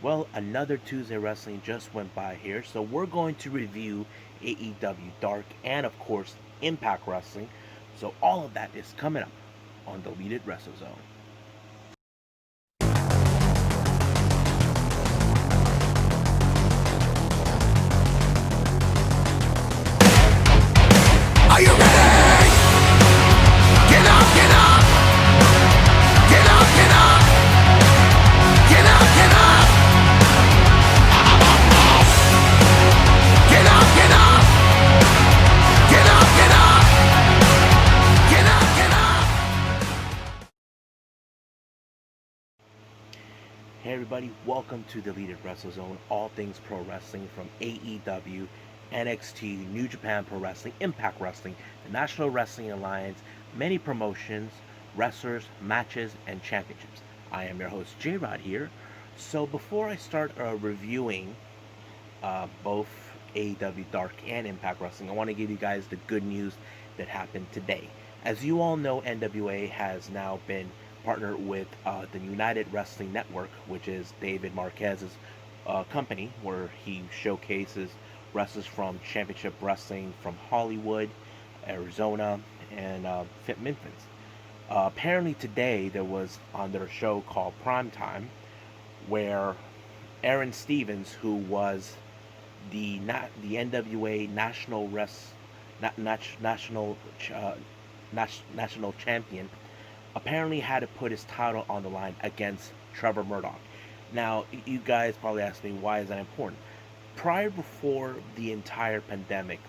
Well, another Tuesday Wrestling just went by here, so we're going to review AEW Dark and, of course, Impact Wrestling. So, all of that is coming up on Deleted Wrestle Zone. Are you ready? Get up, get up! Get up, get up! Get up, get up! Get up, get up! Get up, get up! Get up, get up! Hey, everybody, welcome to Deleted Wrestle Zone, all things pro wrestling from AEW, NXT, New Japan Pro Wrestling, Impact Wrestling, the National Wrestling Alliance, many promotions, wrestlers, matches, and championships. I am your host, J Rod here. So, before I start reviewing both AEW Dark and Impact Wrestling, I want to give you guys the good news that happened today. As you all know, NWA has now been partnered with the United Wrestling Network, which is David Marquez's company, where he showcases wrestlers from Championship Wrestling from Hollywood, Arizona, and Fit Memphis. Apparently today there was on their show called Prime Time, where Aaron Stevens, who was the NWA national national champion, apparently had to put his title on the line against Trevor Murdoch. Now, you guys probably ask me, why is that important? Before the entire pandemic,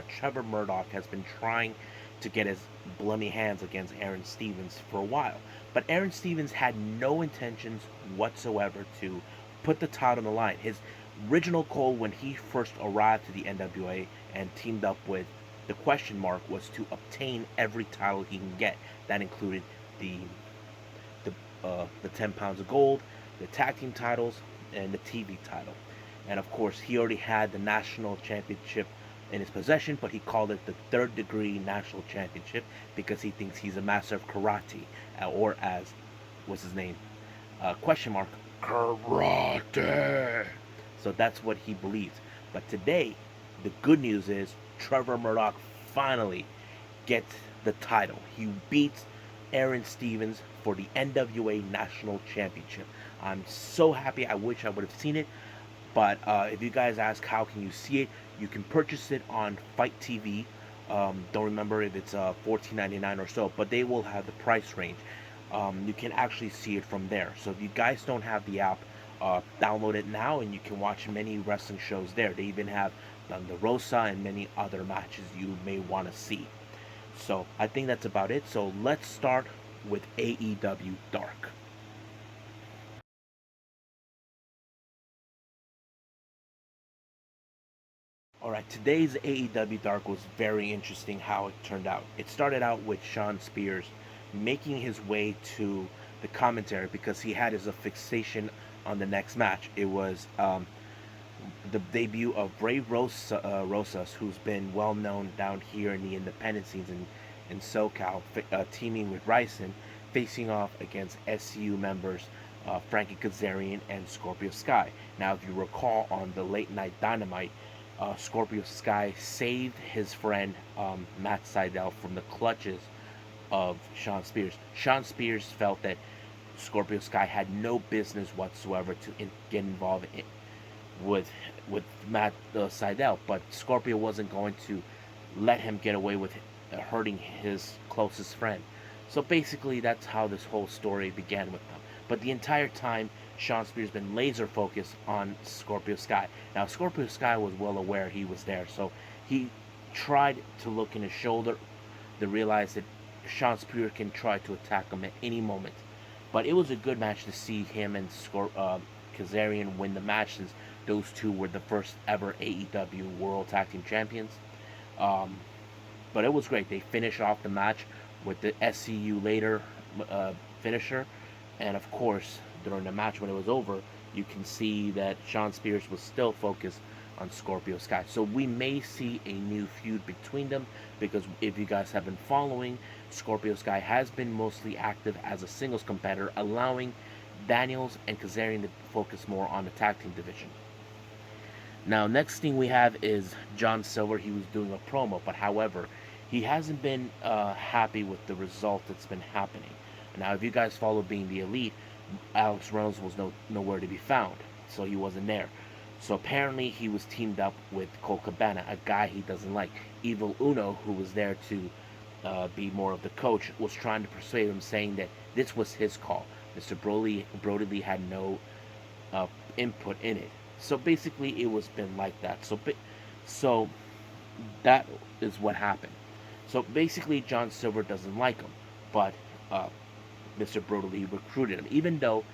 Trevor Murdoch has been trying to get his bloody hands against Aaron Stevens for a while. But Aaron Stevens had no intentions whatsoever to put the title on the line. His original goal when he first arrived to the NWA and teamed up with the Question Mark was to obtain every title he can get. That included the the 10 pounds of gold, the tag team titles, and the TV title. And of course, he already had the national championship in his possession, but he called it the third degree national championship because he thinks he's a master of karate, or as what's his name? Question mark karate. So that's what he believes. But today, the good news is Trevor Murdoch finally gets the title. He beats Aaron Stevens for the NWA National Championship. I'm so happy. I wish I would have seen it. But if you guys ask how can you see it, you can purchase it on Fight TV. Don't remember if it's $14.99 or so, but they will have the price range. You can actually see it from there. So if you guys don't have the app, download it now, and you can watch many wrestling shows there. They even have the Rosa and many other matches you may want to see. So I think that's about it. So let's start with AEW Dark. Alright, today's AEW Dark was very interesting how it turned out. It started out with Shawn Spears making his way to the commentary because he had his fixation on the next match. It was the debut of Rosas, who's been well known down here in the independent scenes in SoCal, teaming with Ryson, facing off against SCU members Frankie Kazarian and Scorpio Sky. Now, if you recall on the Late Night Dynamite, Scorpio Sky saved his friend Matt Sydal from the clutches of Shawn Spears. Shawn Spears felt that Scorpio Sky had no business whatsoever to get involved with Matt Sydal, but Scorpio wasn't going to let him get away with hurting his closest friend. So basically, that's how this whole story began with them. But the entire time, Shawn Spears been laser focused on Scorpio Sky. Now, Scorpio Sky was well aware he was there, so he tried to look in his shoulder to realize that Shawn Spears can try to attack him at any moment. But it was a good match to see him and Kazarian win the match, since those two were the first ever AEW World Tag Team Champions. Um, but it was great. They finished off the match with the SCU later finisher, and of course, during the match when it was over, you can see that Shawn Spears was still focused on Scorpio Sky. So we may see a new feud between them, because if you guys have been following, Scorpio Sky has been mostly active as a singles competitor, allowing Daniels and Kazarian to focus more on the tag team division. Now, next thing we have is John Silver. He was doing a promo, but however, he hasn't been happy with the result that's been happening. Now, if you guys follow Being the Elite, Alex Reynolds was nowhere to be found, so he wasn't there. So apparently, he was teamed up with Cole Cabana, a guy he doesn't like. Evil Uno, who was there to be more of the coach, was trying to persuade him, saying that this was his call. Mr. Brody Lee had no input in it. So basically, it was been like that. So that is what happened. So basically, John Silver doesn't like him, but Mr. Brody Lee recruited him, even though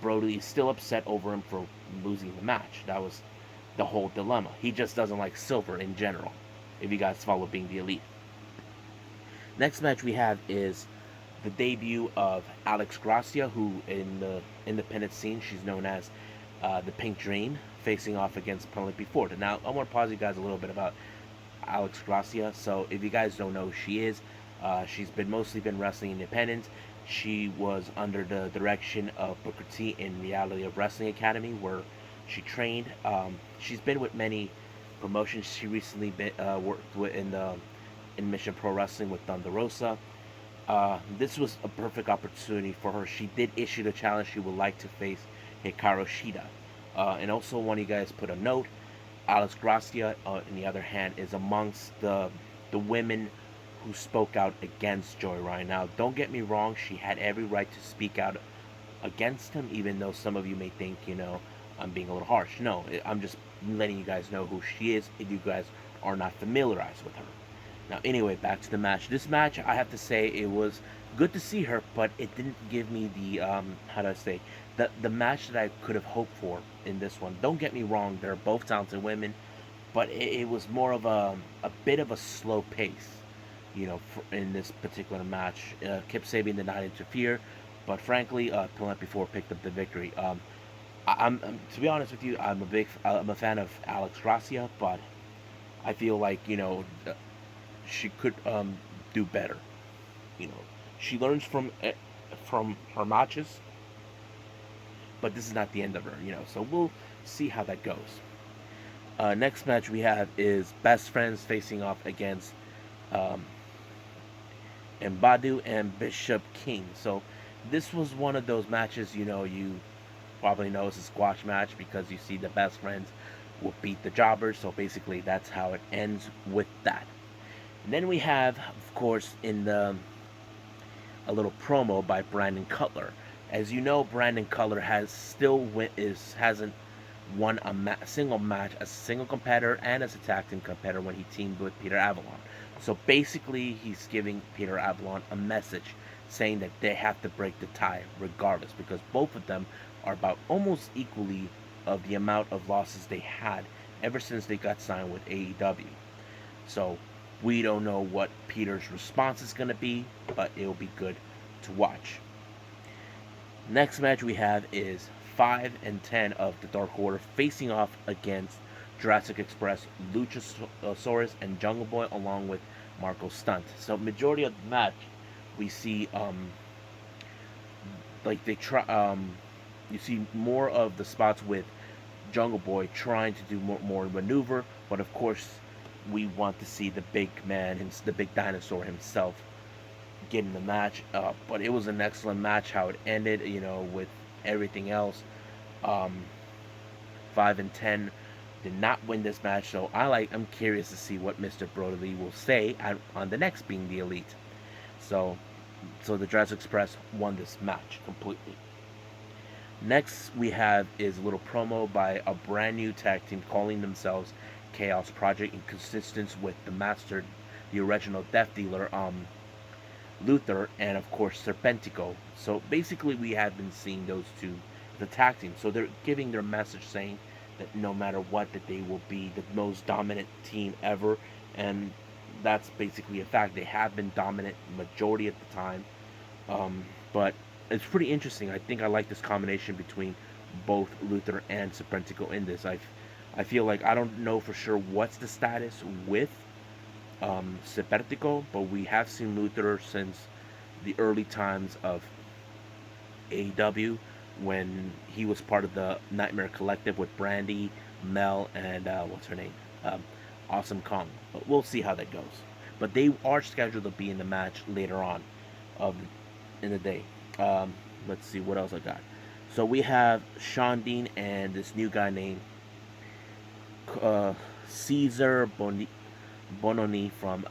Brody is still upset over him for losing the match. That was the whole dilemma. He just doesn't like Silver in general. If you guys follow Being the Elite. Next match we have is the debut of Alex Gracia, who in the independent scene she's known as the Pink Dream, facing off against Penelope Ford. Now I want to pause you guys a little bit about Alex Gracia. So if you guys don't know who she is, she's mostly been wrestling independent. She was under the direction of Booker T in Reality of Wrestling Academy, where she trained. She's been with many promotions. She recently worked in Mission Pro Wrestling with Thunder Rosa. This was a perfect opportunity for her. She did issue the challenge she would like to face Hikaru Shida. And also want you guys put a note. Alex Gracia, on the other hand, is amongst the women who spoke out against Joey Ryan. Now, don't get me wrong, she had every right to speak out against him, even though some of you may think, I'm being a little harsh. No, I'm just letting you guys know who she is if you guys are not familiarized with her. Now, anyway, back to the match. This match, I have to say, it was good to see her, but it didn't give me the, the match that I could have hoped for in this one. Don't get me wrong, they're both talented women, but it was more of a bit of a slow pace, in this particular match. Kip Sabian did not interfere, but frankly, Penelope Ford picked up the victory. I'm to be honest with you, I'm a fan of Alex Gracia, but I feel like she could do better. She learns from her matches, but this is not the end of her. So we'll see how that goes. Next match we have is Best Friends facing off against Mbadu and Bishop King. So this was one of those matches, you probably know it's a squash match because you see the Best Friends will beat the Jobbers. So basically that's how it ends with that. And then we have, of course, a little promo by Brandon Cutler. As you know, Brandon Cutler hasn't won a single match as a single competitor and as a tag team competitor when he teamed with Peter Avalon. So basically, he's giving Peter Avalon a message saying that they have to break the tie regardless, because both of them are about almost equally of the amount of losses they had ever since they got signed with AEW. So we don't know what Peter's response is going to be, but it'll be good to watch. Next match we have is 5 and 10 of the Dark Order facing off against Jurassic Express, Luchasaurus, and Jungle Boy, along with Marco Stunt. So majority of the match, we see you see more of the spots with Jungle Boy trying to do more maneuver, but of course we want to see the big man, the big dinosaur himself, getting the match. But it was an excellent match how it ended, with everything else. 5 and 10 did not win this match, so I'm curious to see what Mr. Brody Lee will say on the next Being the Elite. So the Jurassic Express won this match completely. Next we have is a little promo by a brand new tag team calling themselves Chaos Project, in consistence with the original Death Dealer, Luther, and of course Serpentico. So basically we have been seeing those two, the tag team. So they're giving their message saying that no matter what, that they will be the most dominant team ever, and that's basically a fact. They have been dominant majority of the time, but it's pretty interesting. I think I like this combination between both Luther and Serpentico in this. I feel like I don't know for sure what's the status with Serpentico, but we have seen Luther since the early times of AEW when he was part of the Nightmare Collective with Brandi, Mel, and what's her name? Um, awesome Kong. But we'll see how that goes. But they are scheduled to be in the match later on of in the day. Um, let's see what else I got. So we have Sean Dean and this new guy named uh, Caesar Bononi from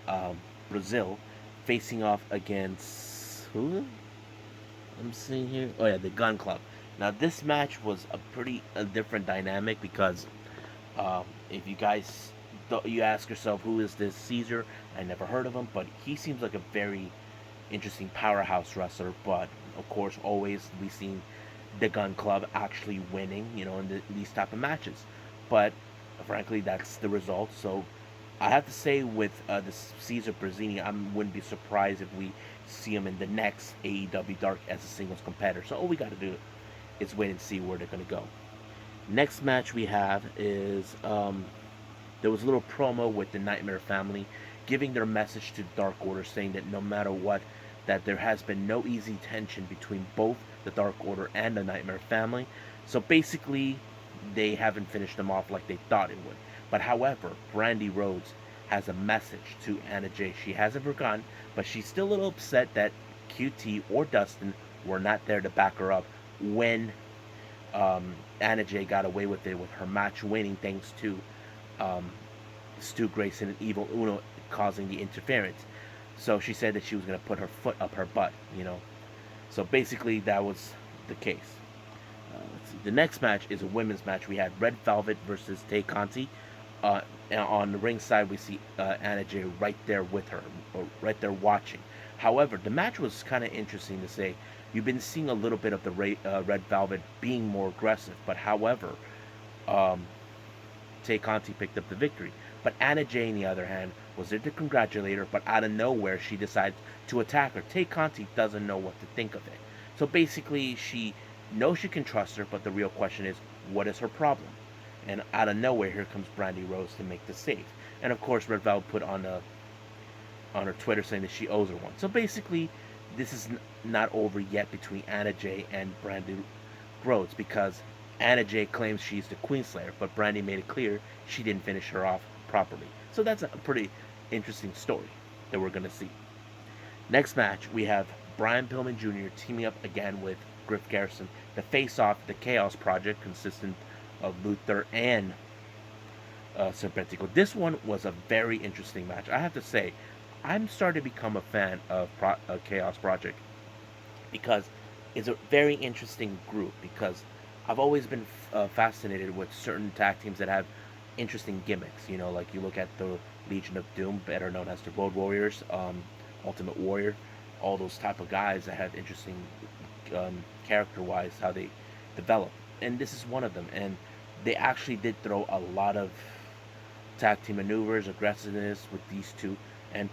Brazil facing off against who? I'm seeing here. Oh yeah, the Gun Club. Now this match was a different dynamic because if you guys you ask yourself who is this Caesar, I never heard of him, but he seems like a very interesting powerhouse wrestler. But of course, always we seen the Gun Club actually winning, in these type of matches. But frankly, that's the result. So I have to say with this Caesar Prezini, I wouldn't be surprised if we see him in the next AEW Dark as a singles competitor. So all we got to do is wait and see where they're going to go. Next match we have is there was a little promo with the Nightmare family giving their message to Dark Order, saying that no matter what, that there has been no easy tension between both the Dark Order and the Nightmare family. So basically, they haven't finished them off like they thought it would. But however, Brandi Rhodes has a message to Anna Jay. She hasn't forgotten, but she's still a little upset that QT or Dustin were not there to back her up when Anna Jay got away with it with her match winning thanks to um, Stu Grayson and Evil Uno causing the interference. So she said that she was going to put her foot up her butt. So basically, that was the case. Let's see. The next match is a women's match. We had Red Velvet versus Tay Conti. And on the ringside, we see Anna Jay right there with her, or right there watching. However, the match was kind of interesting to say. You've been seeing a little bit of the Red Velvet being more aggressive, but however, um, Tay Conti picked up the victory. But Anna Jay, on the other hand, was there to congratulate her, but out of nowhere, she decides to attack her. Tay Conti doesn't know what to think of it. So basically, she knows she can trust her, but the real question is, what is her problem? And out of nowhere, here comes Brandi Rhodes to make the save. And of course, Red Velvet put on her Twitter saying that she owes her one. So basically, this is not over yet between Anna Jay and Brandi Rhodes because Anna Jay claims she's the Queen Slayer, but Brandi made it clear she didn't finish her off properly. So that's a pretty interesting story that we're going to see. Next match, we have Brian Pillman Jr. teaming up again with Griff Garrison to face off the Chaos Project, consistent of Luther and Serpentico. This one was a very interesting match. I have to say, I'm starting to become a fan of Chaos Project because it's a very interesting group. Because I've always been fascinated with certain tag teams that have interesting gimmicks. Like you look at the Legion of Doom, better known as the Road Warriors, Ultimate Warrior, all those type of guys that have interesting character-wise how they develop. And this is one of them. And they actually did throw a lot of tag team maneuvers, aggressiveness with these two, and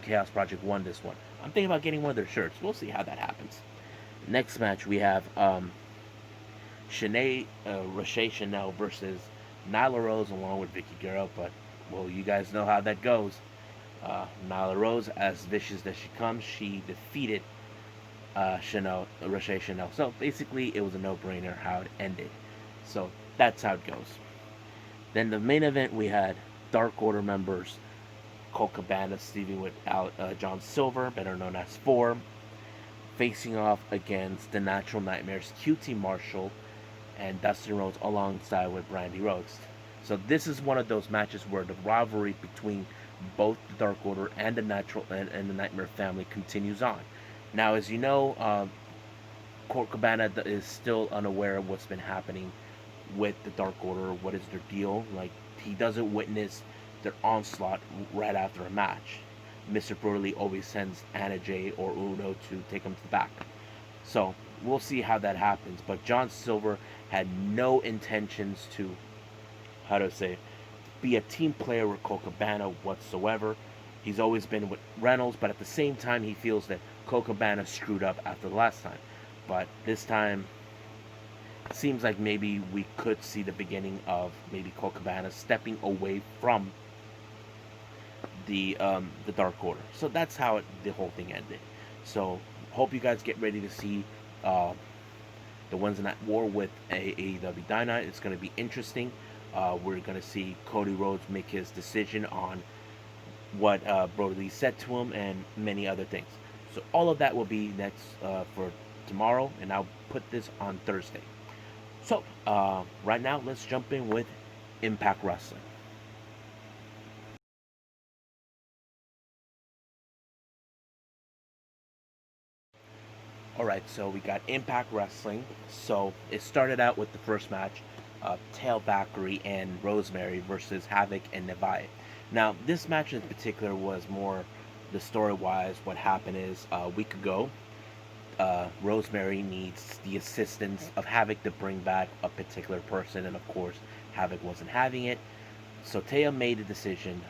Chaos Project won this one. I'm thinking about getting one of their shirts. We'll see how that happens. Next match we have Rache Chanel versus Nyla Rose along with Vicky Guerrero, but well, you guys know how that goes. Nyla Rose, as vicious as she comes, she defeated Rache Chanel. So basically, it was a no-brainer how it ended. So that's how it goes. Then the main event, we had Dark Order members Colt Cabana teaming with John Silver, better known as Four, facing off against the Natural Nightmares, QT Marshall, and Dustin Rhodes alongside with Brandi Rhodes. So this is one of those matches where the rivalry between both the Dark Order and the Natural and the Nightmare family continues on. Now, as you know, Colt Cabana is still unaware of what's been happening with the Dark Order. What is their deal? Like, he doesn't witness their onslaught right after a match. Mr. Brutally always sends Anna Jay or Uno to take him to the back. So we'll see how that happens. But John Silver had no intentions to, be a team player with Colt Cabana whatsoever. He's always been with Reynolds, but at the same time, he feels that Colt Cabana screwed up after the last time. But this time, it seems like maybe we could see the beginning of maybe Colt Cabana stepping away from the Dark Order. So that's how the whole thing ended. So hope you guys get ready to see the ones in at war with AEW Dynamite. It's going to be interesting. We're going to see Cody Rhodes make his decision on what Brody Lee said to him and many other things. So all of that will be next for tomorrow, and I'll put this on Thursday. So right now, let's jump in with Impact Wrestling. All right, so we got Impact Wrestling. So it started out with the first match, Tailbackery and Rosemary versus Havoc and Nevaeh. Now, this match in particular was more the story-wise. What happened is a week ago, Rosemary needs the assistance of Havoc to bring back a particular person, and of course, Havoc wasn't having it. So Taya made a decision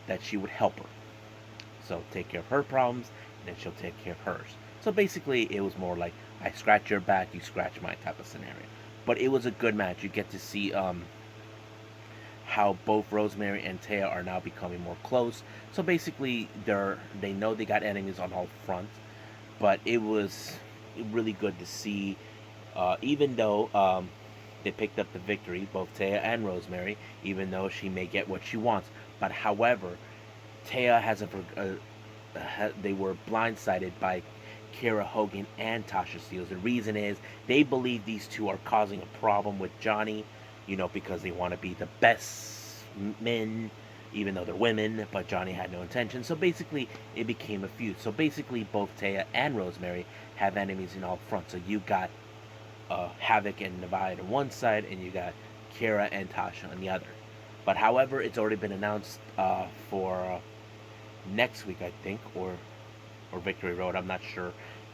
that she would help her. So take care of her problems, and then she'll take care of hers. So basically, it was more like I scratch your back, you scratch my type of scenario. But it was a good match. You get to see how both Rosemary and Taya are now becoming more close. So basically, they know they got enemies on all fronts. But it was really good to see, even though they picked up the victory, both Taya and Rosemary, even though she may get what she wants. But however, Taya they were blindsided by Kara Hogan and Tasha Steelz. The reason is they believe these two are causing a problem with Johnny, because they want to be the best men, even though they're women, but Johnny had no intention. So basically, it became a feud. So basically, both Taya and Rosemary have enemies in all fronts. So you got Havoc and Nevaeh on one side, and you got Kara and Tasha on the other. But however, it's already been announced for next week, I think, or Victory Road, I'm not sure,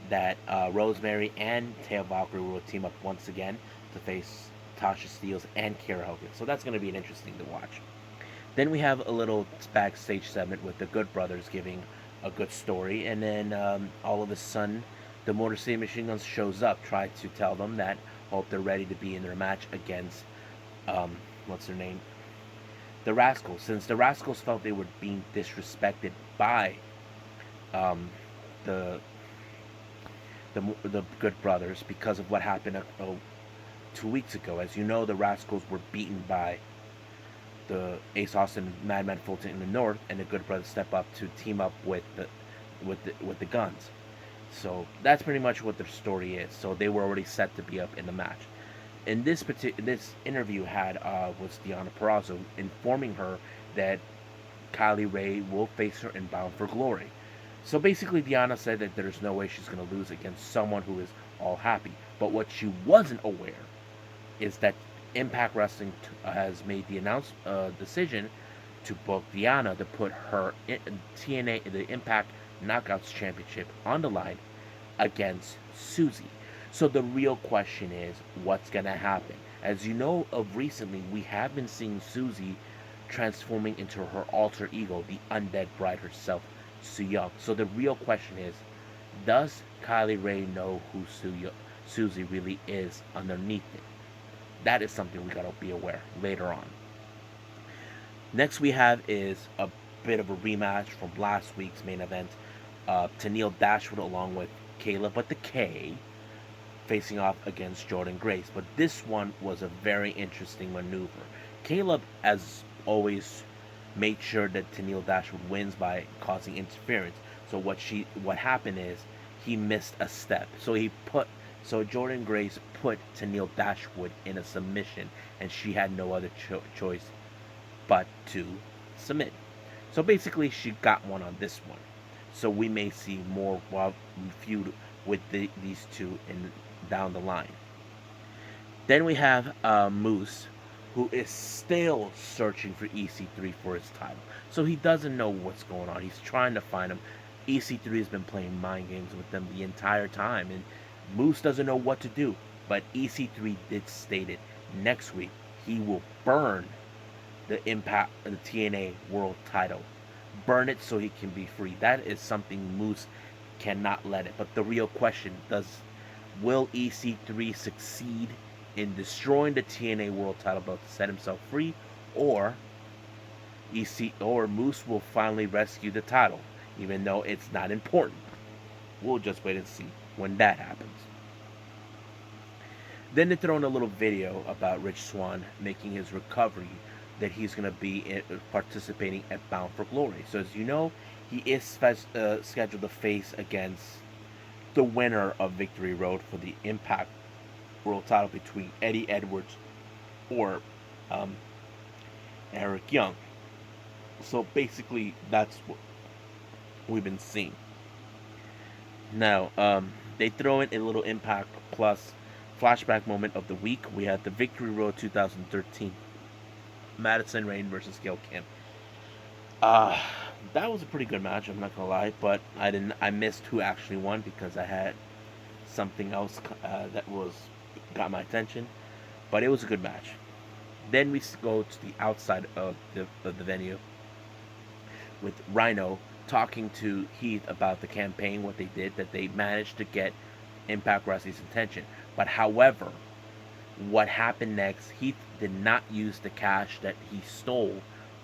that Rosemary and Tailbackery will team up once again to face Tasha Steelz and Kara Hogan. So that's going to be an interesting to watch. Then we have a little backstage segment with the Good Brothers giving a good story, and then all of a sudden, the Motor City Machine Guns shows up, try to tell them that hope they're ready to be in their match against what's their name, the Rascals. Since the Rascals felt they were being disrespected by the Good Brothers because of what happened 2 weeks ago. As you know, the Rascals were beaten by the Ace Austin, Madman, Fulton in the North, and the Good Brothers step up to team up with the Guns. So that's pretty much what their story is. So they were already set to be up in the match. In this interview was Deonna Purrazzo informing her that Kylie Rae will face her in Bound for Glory. So basically, Deonna said that there's no way she's going to lose against someone who is all happy. But what she wasn't aware is that Impact Wrestling has made the decision to book Deonna to put her TNA, the Impact Knockouts Championship, on the line against Susie. So the real question is, what's going to happen? As you know, of recently, we have been seeing Susie transforming into her alter ego, the Undead Bride herself, Su Yung. So the real question is, does Kylie Rae know who Susie really is underneath it? That is something we gotta be aware later on. Next we have is a bit of a rematch from last week's main event. Tenille Dashwood along with Kayla, but the K, facing off against Jordynne Grace. But this one was a very interesting maneuver. Caleb, as always, made sure that Tenille Dashwood wins by causing interference. So what happened is he missed a step. So Jordynne Grace put Tenille Dashwood in a submission, and she had no other choice but to submit. So basically, she got one on this one. So we may see more feud with these two down the line. Then we have Moose, who is still searching for EC3 for his title. So he doesn't know what's going on. He's trying to find him. EC3 has been playing mind games with them the entire time, and Moose doesn't know what to do. But EC3 did state it. Next week, he will burn the Impact, the TNA World title. Burn it so he can be free. That is something Moose cannot let it. But the real question, will EC3 succeed in destroying the TNA World title belt to set himself free, or Moose will finally rescue the title, even though it's not important? We'll just wait and see when that happens. Then they throw in a little video about Rich Swann making his recovery, that he's going to be participating at Bound for Glory. So as you know, he is scheduled to face against the winner of Victory Road for the Impact World title between Eddie Edwards or um, Eric Young. So basically, that's what we've been seeing. Now, they throw in a little Impact Plus flashback moment of the week. We had the Victory Road 2013 Madison Rain versus Gail Kim. Uh, that was a pretty good match. I'm not gonna lie, but I didn't. I missed who actually won because I had something else that was got my attention. But it was a good match. Then we go to the outside of the venue with Rhino talking to Heath about the campaign, what they did, that they managed to get Impact Wrestling's attention. But however, what happened next, Heath did not use the cash that he stole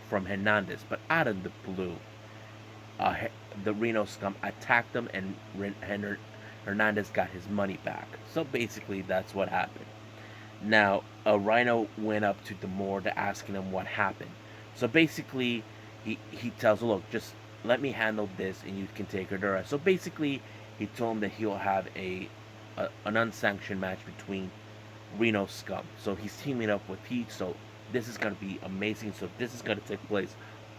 from Hernandez, but out of the blue, the Reno scum attacked him and Hernandez got his money back. So basically, that's what happened. Now, Rhino went up to Demore asking him what happened. So basically, he tells him, look, just let me handle this and you can take her to rest. So basically, he told him that he'll have an unsanctioned match between Reno Scum. So he's teaming up with Heath. So this is going to be amazing. So this is going to take place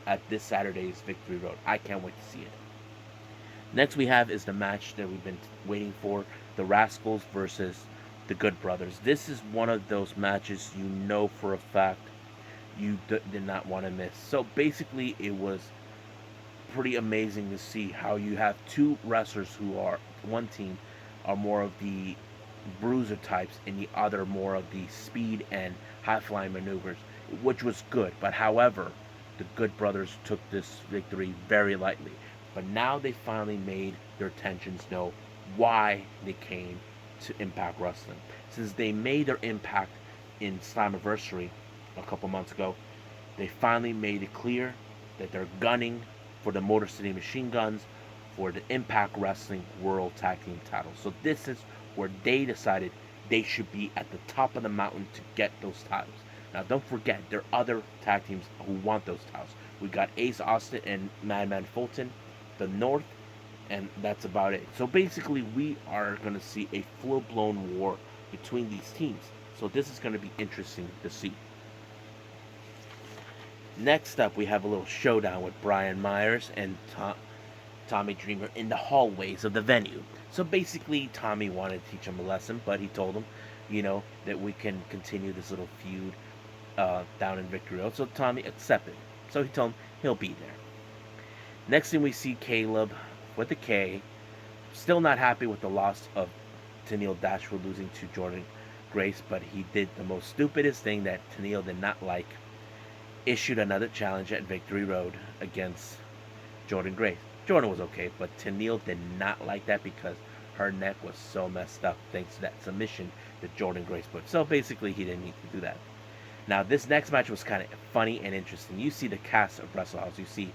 at this Saturday's Victory Road. I can't wait to see it. Next we have is the match that we've been waiting for, the Rascals versus the Good Brothers. This is one of those matches you know for a fact you did not want to miss. So basically it was pretty amazing to see how you have two wrestlers who are, one team are more of the bruiser types and the other more of the speed and high flying maneuvers, which was good. But however, the Good Brothers took this victory very lightly. But now they finally made their intentions know why they came to Impact Wrestling. Since they made their impact in Slammiversary a couple months ago, they finally made it clear that they're gunning for the Motor City Machine Guns for the Impact Wrestling World Tag Team title. So this is where they decided they should be at the top of the mountain to get those titles. Now don't forget, there are other tag teams who want those titles. We got Ace Austin and Madman Fulton, the North, and that's about it. So basically we are going to see a full-blown war between these teams. So this is going to be interesting to see. Next up, we have a little showdown with Brian Myers and Tommy Dreamer in the hallways of the venue. So basically, Tommy wanted to teach him a lesson, but he told him, that we can continue this little feud down in Victory Road. So Tommy accepted. So he told him he'll be there. Next thing we see Caleb with a K, still not happy with the loss of Tennille Dashwood losing to Jordan Grace, but he did the most stupidest thing that Tennille did not like. Issued another challenge at Victory Road against Jordan Grace. Jordan was okay, but Tennille did not like that because her neck was so messed up thanks to that submission that Jordan Grace put. So basically, he didn't need to do that. Now, this next match was kind of funny and interesting. You see the cast of Wrestle House. You see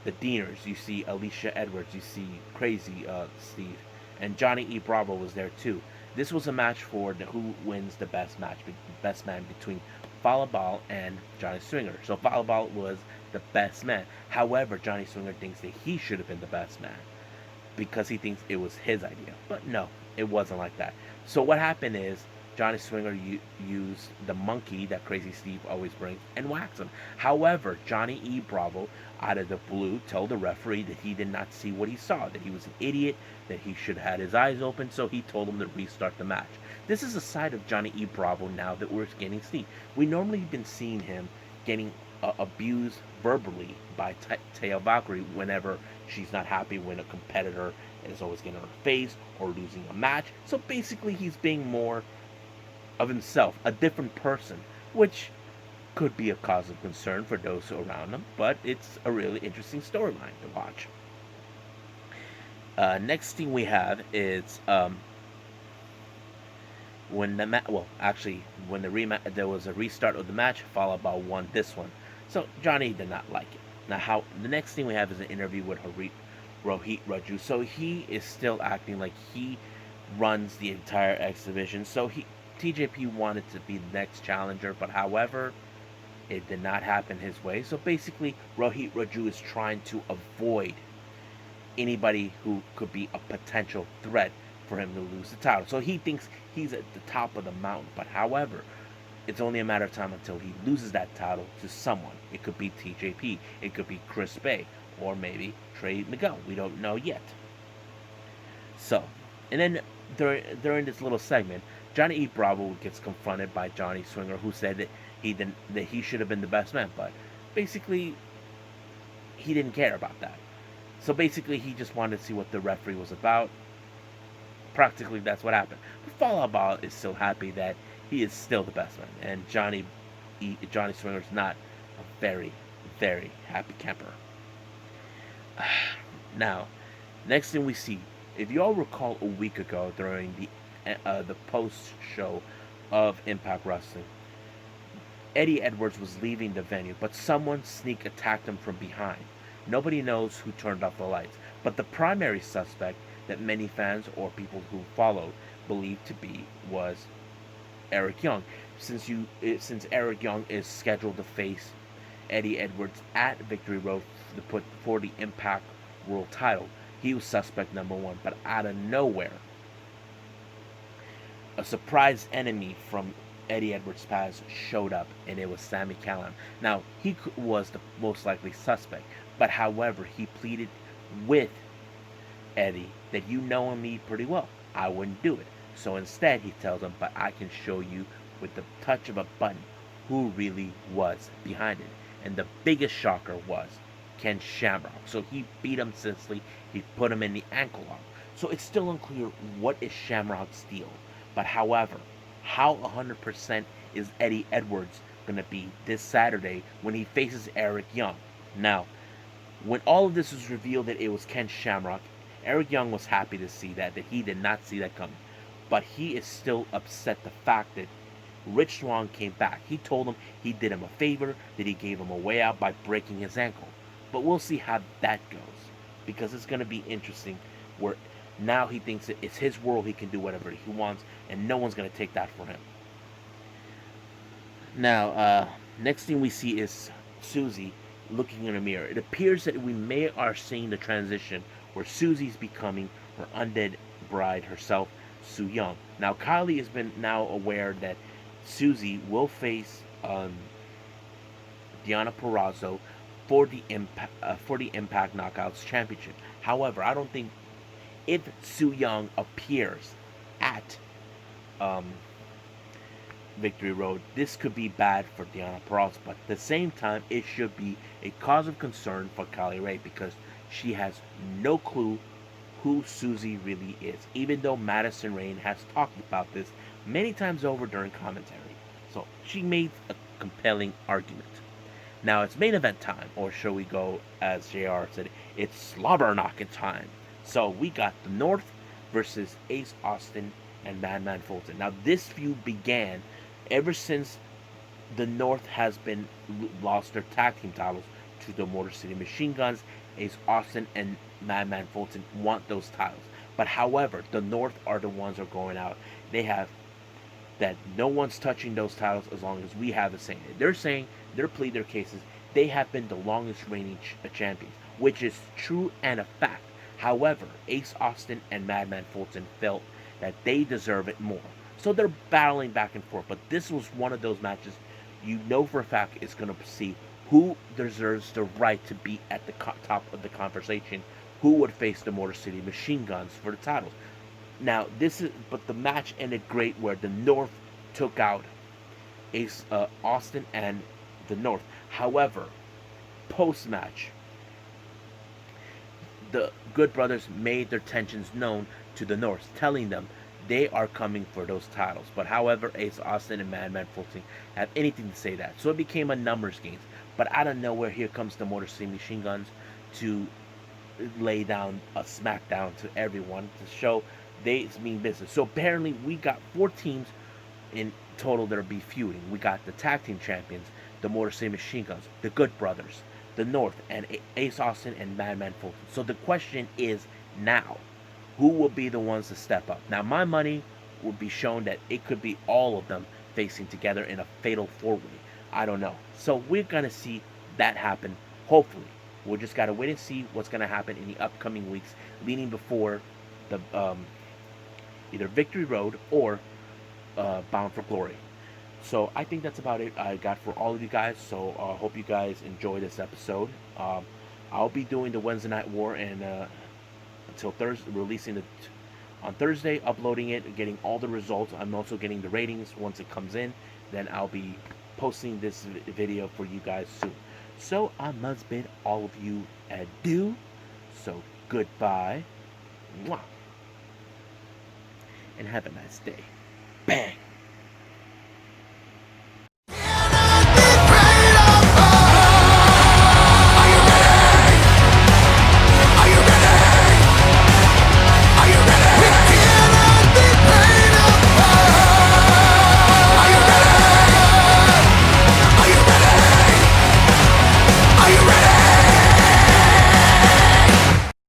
the Deaners. You see Alicia Edwards. You see Crazy Steve. And Johnny E. Bravo was there too. This was a match for the who wins the best match, best man between Falabal and Johnny Swinger. So Falabal was the best man. However, Johnny Swinger thinks that he should have been the best man because he thinks it was his idea. But no, it wasn't like that. So what happened is Johnny Swinger used the monkey that Crazy Steve always brings and whacked him. However, Johnny E. Bravo, out of the blue, told the referee that he did not see what he saw, that he was an idiot, that he should have had his eyes open, so he told him to restart the match. This is a side of Johnny E. Bravo now that we're getting to see. We normally have been seeing him getting abused verbally by Tailbackery whenever she's not happy when a competitor is always getting on her face or losing a match. So basically he's being more of himself, a different person, which could be a cause of concern for those around him, but it's a really interesting storyline to watch. Next thing we have is when the when there was a restart of the match, Falabal won this one. So Johnny did not like it. Now, the next thing we have is an interview with Rohit Raju. So he is still acting like he runs the entire exhibition. So TJP wanted to be the next challenger, but however, it did not happen his way. So basically, Rohit Raju is trying to avoid anybody who could be a potential threat for him to lose the title. So he thinks he's at the top of the mountain. But however, it's only a matter of time until he loses that title to someone. It could be TJP, it could be Chris Bay, or maybe Trey Miguel. We don't know yet. So, and then during this little segment, Johnny E. Bravo gets confronted by Johnny Swinger, who said that he should have been the best man, but basically he didn't care about that. So basically, he just wanted to see what the referee was about. Practically, that's what happened. But Fall Out Boy is still happy that he is still the best man, and Johnny Swinger is not a very, very happy camper. Now, next thing we see, if you all recall a week ago during the post show of Impact Wrestling, Eddie Edwards was leaving the venue, but someone sneak attacked him from behind. Nobody knows who turned off the lights, but the primary suspect that many fans or people who followed believed to be was Eric Young. Since Eric Young is scheduled to face Eddie Edwards at Victory Road for the Impact World title, he was suspect number one. But out of nowhere, a surprise enemy from Eddie Edwards' past showed up, and it was Sami Callihan. Now, he was the most likely suspect, but however, he pleaded with Eddie that you know me pretty well. I wouldn't do it. So instead, he tells him, but I can show you with the touch of a button who really was behind it. And the biggest shocker was Ken Shamrock. So he beat him senselessly. He put him in the ankle lock. So it's still unclear what is Shamrock's deal. But however, how 100% is Eddie Edwards going to be this Saturday when he faces Eric Young? Now, when all of this was revealed that it was Ken Shamrock, Eric Young was happy to see that he did not see that coming. But he is still upset the fact that Rich Swann came back. He told him he did him a favor, that he gave him a way out by breaking his ankle. But we'll see how that goes, because it's going to be interesting where now he thinks that it's his world, he can do whatever he wants, and no one's going to take that from him. Now, next thing we see is Susie looking in a mirror. It appears that we are seeing the transition where Susie's becoming her undead bride herself, Su Yung. Now, Kylie has been now aware that Susie will face Deonna Purrazzo for the Impact Knockouts Championship. However, I don't think if Su Yung appears at Victory Road, this could be bad for Deonna Purrazzo. But at the same time, it should be a cause of concern for Kylie Rae, because she has no clue who Susie really is, even though Madison Rayne has talked about this many times over during commentary. So she made a compelling argument. Now it's main event time, or shall we go, as JR said, it's slobber knocking time. So we got the North versus Ace Austin and Madman Fulton. Now this feud began ever since the North has been lost their tag team titles to the Motor City Machine Guns. Ace Austin and Madman Fulton want those titles. But however, the North are the ones who are going out. They have that no one's touching those titles as long as we have the same. They're saying, they're pleading their cases, they have been the longest reigning champions, which is true and a fact. However, Ace Austin and Madman Fulton felt that they deserve it more. So they're battling back and forth. But this was one of those matches you know for a fact is going to see who deserves the right to be at the top of the conversation, who would face the Motor City Machine Guns for the titles. Now, but the match ended great where the North took out Ace Austin and the North. However, post-match, the Good Brothers made their tensions known to the North, telling them they are coming for those titles. But however, Ace Austin and Madman Fulton have anything to say that. So it became a numbers game. But out of nowhere, here comes the Motor City Machine Guns to lay down a smackdown to everyone to show they mean business. So apparently we got 4 teams in total that will be feuding. We got the tag team champions, the Motor City Machine Guns, the Good Brothers, the North, and Ace Austin and Madman Fulton. So the question is now, who will be the ones to step up? Now my money would be shown that it could be all of them facing together in a fatal four-way. I don't know. So we're gonna see that happen. Hopefully, we just gotta wait and see what's gonna happen in the upcoming weeks, leading before the either Victory Road or Bound for Glory. So I think that's about it I got for all of you guys. So I hope you guys enjoy this episode. I'll be doing the Wednesday Night War and until Thursday, releasing it on Thursday, uploading it, getting all the results. I'm also getting the ratings once it comes in. Then I'll be posting this video for you guys soon. So I must bid all of you adieu. So goodbye. Mwah. And have a nice day. Bang.